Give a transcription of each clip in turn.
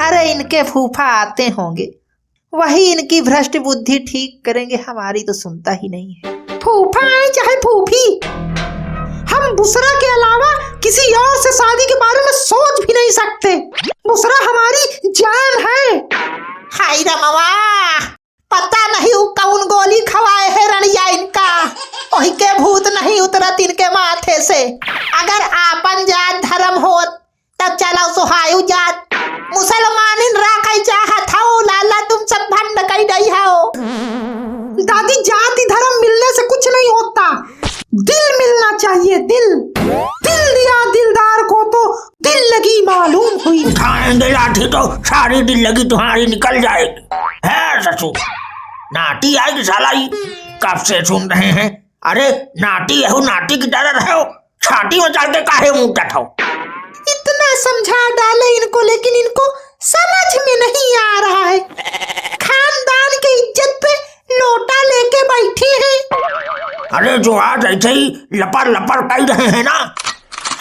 अरे इनके फूफा आते होंगे, वही इनकी भ्रष्ट बुद्धि ठीक करेंगे, हमारी तो सुनता ही नहीं है। फूफा आए चाहे फूफी, हम बुसरा के अलावा किसी और से शादी के बारे में सोच भी नहीं सकते। बुसरा हमारी जान है। हाय रमवा, पता नहीं वो कौन गोली खवाए है रनिया इनका, वही के भूत नहीं उतरत इनके माथे से। अगर आपन जात धर्म होत तब चलो सुहायु जात, मुसलमान राखई चाहत हो, लाला तुम सब भंड कई गई हो। दादी जाति धर्म मिलने से कुछ नहीं होता, दिल मिलना चाहिए। दिल दिया दिलदार को तो दिल लगी मालूम हुई। उठाएंगे लाठी तो सारी दिल लगी तुम्हारी निकल जाएगी। है ससुर नाटी आएगी साला, कब से सुन रहे हैं। अरे नाटी है, नाटी की तरह रहो, छाती में चढ़ के काहे मुंह टठाओ। इतना समझा डाले इनको, लेकिन इनको समझ में नहीं आ रहा है। खानदान की इज्जत पे लोटा लेके बैठी है। अरे जो आज ऐसे ही लपर लपर कर रहे हैं ना,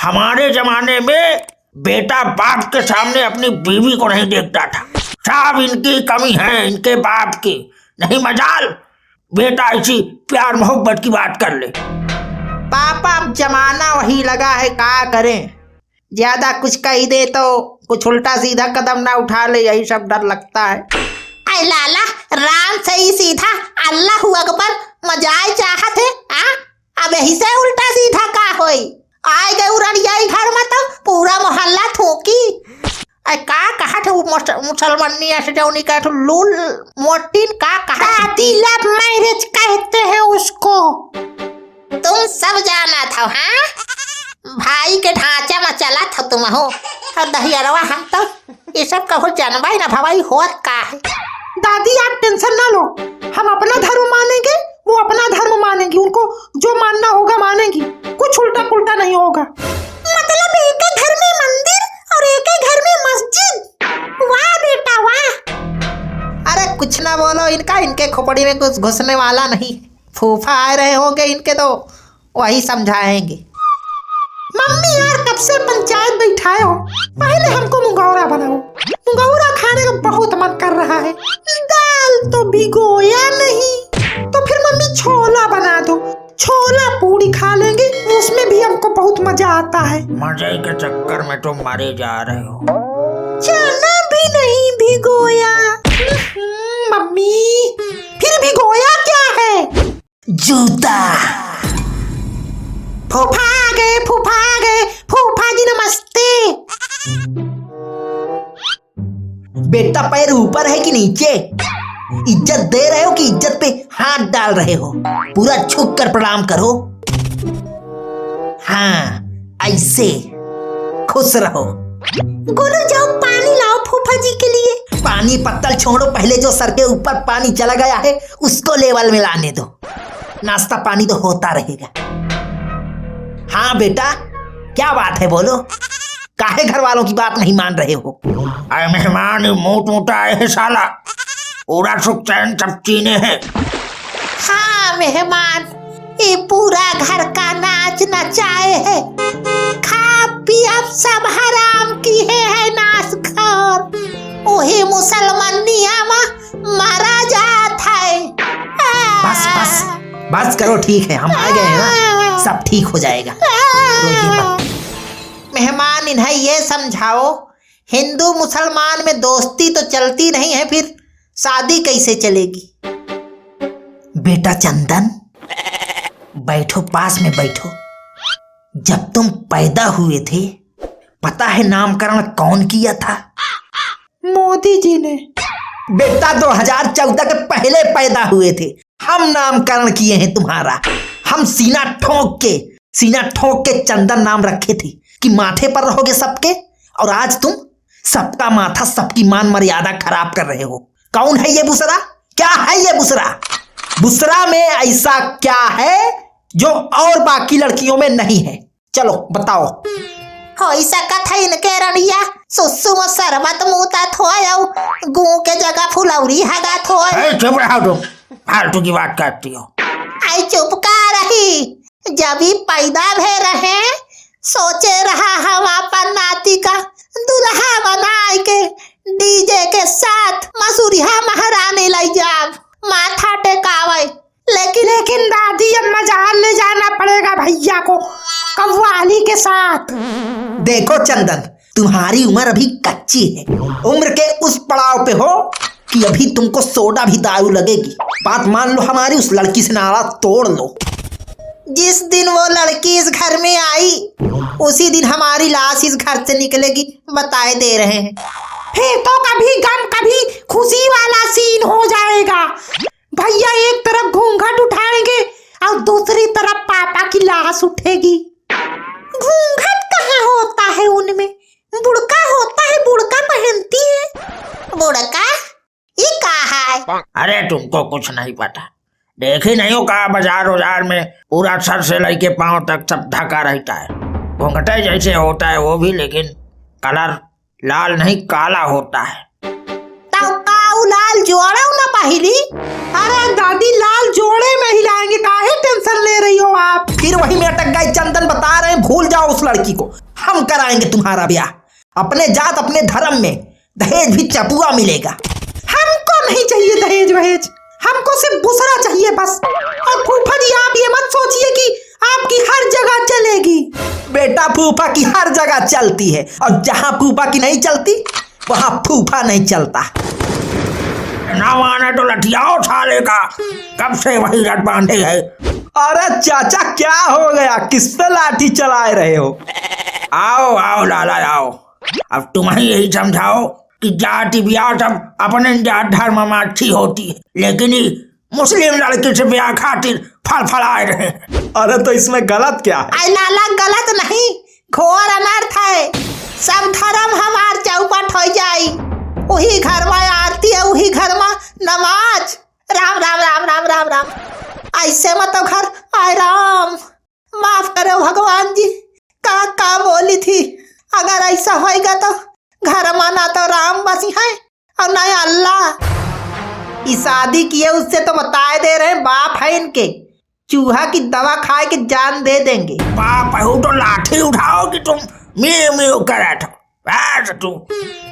हमारे जमाने में बेटा बाप के सामने अपनी बीवी को नहीं देखता था। सब इनकी कमी है, इनके बाप की। नहीं मजाल बेटा ऐसी प्यार मोहब्बत की बात कर ले। पापा अब जमाना वही लगा है, क्या करें। ज्यादा कुछ कही दे तो कुछ उल्टा सीधा कदम ना उठा ले, यही सब डर लगता है। ऐ लाला, राम सही सीधा अल्लाह अकबर मजाए चाहत है। अब यही से उल्टा सीधा का होई। आए गए उड़िया घर में तो पूरा मोहल्ला थोकी। का कहा थे मुसलमानी ऐसे जौनी का लूल मोटिन का कहा, लव मैरिज कहते हैं उसको। तुम सब जाना था। हाँ भाई के ढांचा में चला था तुम हो दहियरवा, हम तो ये सब कहो जानवा ही ना भवाई होत का है। दादी आप टेंशन ना लो, हम अपना धर्म मानेंगे, वो अपना धर्म मानेंगी, उनको जो मानना होगा मानेंगी, कुछ उल्टा पुल्टा नहीं होगा। मतलब एक ही घर में मंदिर और एक ही घर में मस्जिद। वाह बेटा वाह। अरे कुछ ना बोलो इनका, इनके खोपड़ी में कुछ घुसने वाला नहीं। फूफा आ रहे होंगे इनके तो वही समझाएंगे। मम्मी यार कब से पंचायत बैठाए हो, पहले हमको मुंगौरा बनाओ। मुंगौरा खाने का बहुत मन कर रहा है। दाल तो भिगोया नहीं, तो फिर मम्मी छोला बना दो, छोला पूरी खा लेंगे, उसमें भी हमको बहुत मजा आता है। मजे के चक्कर में तो मारे जा रहे हो। चना भी नहीं भिगोया। मम्मी फिर भिगोया क्या है? जूता। फूफा आ गए, फूफा आ गए, फूफा जी नमस्ते। बेटा पैर ऊपर है कि नीचे? इज्जत दे रहे हो कि इज्जत पे हाथ डाल रहे हो? पूरा झुक कर प्रणाम करो। हाँ ऐसे खुश रहो। गोलू जाओ पानी लाओ फूफा जी के लिए। पानी पत्तल छोड़ो, पहले जो सर के ऊपर पानी चला गया है उसको लेवल में लाने दो। नाश्ता पानी तो होता रहेगा। हाँ बेटा क्या बात है, बोलो। काहे घर वालों की बात नहीं मान रहे हो? अरे मेहमान मोट मोटा है साला, पूरा सुख चैन सब चीने हैं। हाँ मेहमान, ये पूरा घर का नाच नचाए है, खा पी अब सब हराम की है नाच खौर। वही मुसलमानिया में मारा जात है। बस बस बस करो, ठीक है हम आ गए हैं ना, सब ठीक हो जाएगा। मेहमान इन्हें ये समझाओ, हिंदू मुसलमान में दोस्ती तो चलती नहीं है, फिर शादी कैसे चलेगी? बेटा चंदन बैठो, पास में बैठो। जब तुम पैदा हुए थे पता है नामकरण कौन किया था? मोदी जी ने। बेटा 2014 के पहले पैदा हुए थे, हम नामकरण किए हैं तुम्हारा। हम सीना ठोक के चंदन नाम रखे थे कि माथे पर रहोगे सबके, और आज तुम सबका माथा सबकी मान मर्यादा खराब कर रहे हो। कौन है ये बुसरा? क्या है ये बुसरा? बुसरा में ऐसा क्या है जो और बाकी लड़कियों में नहीं है? चलो बताओ। हो सकत है इनके रनिया सुसु में सरबत मुता थोया, गू के जगह फुलौरी हगा थोया। चुप रहो तुम, फालतू की बात करती हो। आई चुप का रही, जब ही पैदा भे रहे सोचे रहा हम अपन नाती का दुल्हा बना माई के डीजे के साथ मसूरिया महारानी लाई जाब माथा टेकावे। लेकिन दादी अब मजाल ले जाना पड़ेगा भैया को कव्वाली के साथ। देखो चंदन, तुम्हारी उम्र अभी कच्ची है, उम्र के उस पड़ाव पे हो कि अभी तुमको सोडा भी दारू लगेगी। बात मान लो हमारी, उस लड़की से नारा तोड़ लो। जिस दिन वो लड़की इस घर में आई उसी दिन हमारी लाश इस घर से निकलेगी, बताए दे रहे हैं। फिर तो कभी गम कभी खुशी वाला सीन हो जाएगा। भैया एक तरफ घूंघट उठाएंगे और दूसरी तरफ पापा की लाश उठेगी। घूंघट कहाँ होता है उनमें, बुड़का होता है, बुड़का पहनती है। बुड़का ये कहा है? अरे तुमको कुछ नहीं पता, देखी नहीं हो कहा बाजार में पूरा सर से लेके पांव तक सब ढका रहता है। घूंघटे जैसे होता है वो भी, लेकिन कलर लाल नहीं काला होता है। लाल जोड़ा ना पहली। अरे दादी लाल जोड़े में हिलाएंगे, काहे टेंशन ले रही हो आप? फिर वही में अटक गए। चंदन बता रहे हैं भूल जाओ उस लड़की को, हम कराएंगे तुम्हारा ब्याह अपने जात अपने धर्म में। दहेज भी चपुआ मिलेगा। हमको नहीं चाहिए दहेज वहेज, हमको सिर्फ बुसरा चाहिए बस। और फूफा जी आप ये मत सोचिए कि आपकी हर जगह चलेगी। बेटा फूफा की हर जगह चलती है, और जहाँ फूफा की नहीं चलती वहाँ फूफा नहीं चलता। ना माने तो लठियाओ साले का, कब से वही रट बांधे है। अरे चाचा क्या हो गया, किस पे लाठी चलाए रहे हो? आओ आओ लाला आओ, अब तुम ही यही समझाओ कि जाति ब्याह सब अपने जात धर्म में अच्छी होती है, लेकिन ये मुस्लिम लड़की से ब्याह खातिर फड़फड़ाए रहे। अरे तो इसमें गलत क्या है? आई लाला गलत नहीं, घोर अनर्थ है। सब धर्म हमार चौपट हो जाई, वही घर में आरती है, वही घर में नमाज। राम राम राम राम राम राम। ऐसे मत तो घर आए राम, माफ करो भगवान जी, का बोली थी। अगर ऐसा होएगा तो घर में ना तो राम बसी है और ना अल्लाह। इस शादी किए उससे तो बताए दे रहे बाप है इनके, चूहा की दवा खाए के जान दे देंगे। बाप है तो लाठी उठाओ कि तुम म्यू म्यू करत हो। बस तू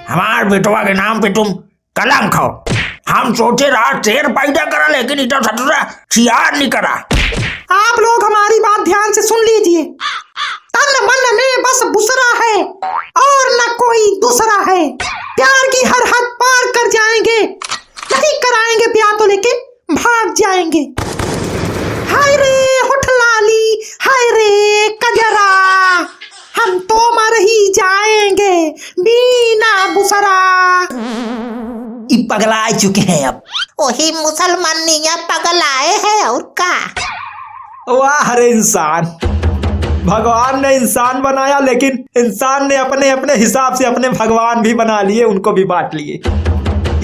हमार बेटवा के नाम पे तुम कलंक हो। हम सोचे रहा शेर पैदा करा, लेकिन इतना सतरा सियार नहीं करा। आप लोग हमारी बात ध्यान से सुन लीजिए। तन मन में बस बुसरा है और न कोई दूसरा है। प्यार की हर हद पार कर जाएंगे, नहीं कराएंगे ब्याह तो लेके भाग जाएंगे। हाय रे होठ लाली, हाय रे कजरा, हम तो मर ही जाएंगे बिना बुसरा। पगलाए चुके हैं अब। वही मुसलमानियां पगलाए हैं और का। वाह रे इंसान, भगवान ने इंसान बनाया, लेकिन इंसान ने अपने अपने हिसाब से अपने भगवान भी बना लिए, उनको भी बांट लिए।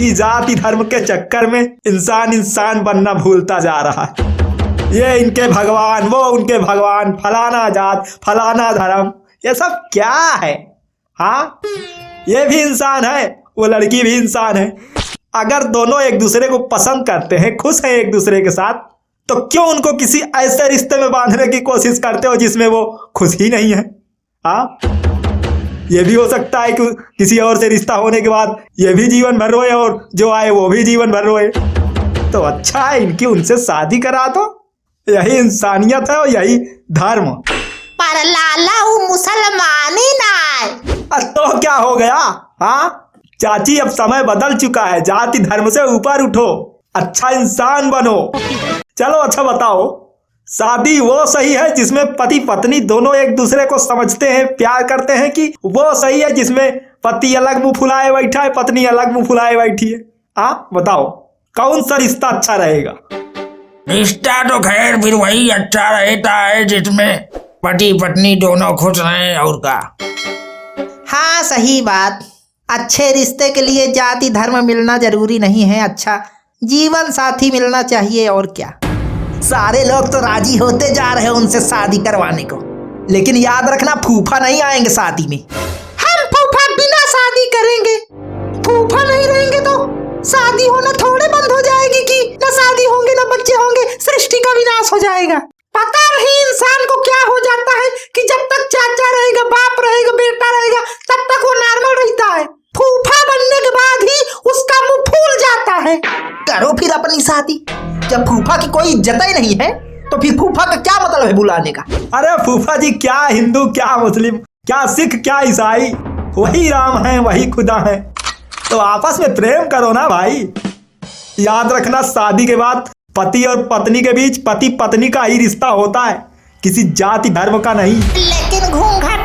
इस जाति धर्म के चक्कर में इंसान बनना भूलता जा रहा है। ये इनके भगवान, वो उनके भगवान, फलाना जात फलाना धर्म, ये सब क्या है? हाँ, ये भी इंसान है, वो लड़की भी इंसान है। अगर दोनों एक दूसरे को पसंद करते हैं, खुश हैं एक दूसरे के साथ, तो क्यों उनको किसी ऐसे रिश्ते में बांधने की कोशिश करते हो जिसमें वो खुश ही नहीं है? हाँ, ये भी हो सकता है कि किसी और से रिश्ता होने के बाद ये भी जीवन भर रोए और जो आए वो भी जीवन भर रोए। तो अच्छा है इनकी उनसे शादी करा दो, यही इंसानियत है और यही धर्म। पर लाला वो मुसलमान ही ना है। तो क्या हो गया? हाँ चाची, अब समय बदल चुका है, जाति धर्म से ऊपर उठो, अच्छा इंसान बनो। चलो अच्छा बताओ, शादी वो सही है जिसमें पति पत्नी दोनों एक दूसरे को समझते हैं, प्यार करते हैं, कि वो सही है जिसमें पति अलग मुंह फुलाए बैठा है, पत्नी अलग मुंह फुलाए बैठी है? हाँ बताओ, कौन सा रिश्ता अच्छा रहेगा? रिश्ता तो खैर फिर वही अच्छा रहता है जिसमें पति पत्नी दोनों खुश रहें, और का। हाँ सही बात। अच्छे रिश्ते के लिए जाति धर्म मिलना जरूरी नहीं है, अच्छा जीवन साथी मिलना चाहिए, और क्या। सारे लोग तो राजी होते जा रहे हैं उनसे शादी करवाने को, लेकिन याद रखना फूफा नहीं आएंगे शादी में। हम फूफा बिना शादी करेंगे, फूफा नहीं रहेंगे तो शादी होना थोड़े बंद हो जाएगी कि न शादी होंगे न बच्चे होंगे, सृष्टि का विनाश हो जाएगा। पता नहीं इंसान को क्या हो जाता है कि जब तक चाचा रहेगा, बाप रहेगा, बेटा रहेगा, तब तक वो नॉर्मल रहता है। फूफा करो फिर अपनी शादी। जब फूफा की कोई इज्जत ही नहीं है तो फिर फूफा का क्या मतलब है बुलाने का? अरे फूफा जी, क्या हिंदू क्या मुस्लिम क्या सिख क्या ईसाई, वही राम है वही खुदा है। तो आपस में प्रेम करो ना भाई। याद रखना, शादी के बाद पति और पत्नी के बीच पति पत्नी का ही रिश्ता होता है, किसी जाति धर्म का नहीं। लेकिन घूंघट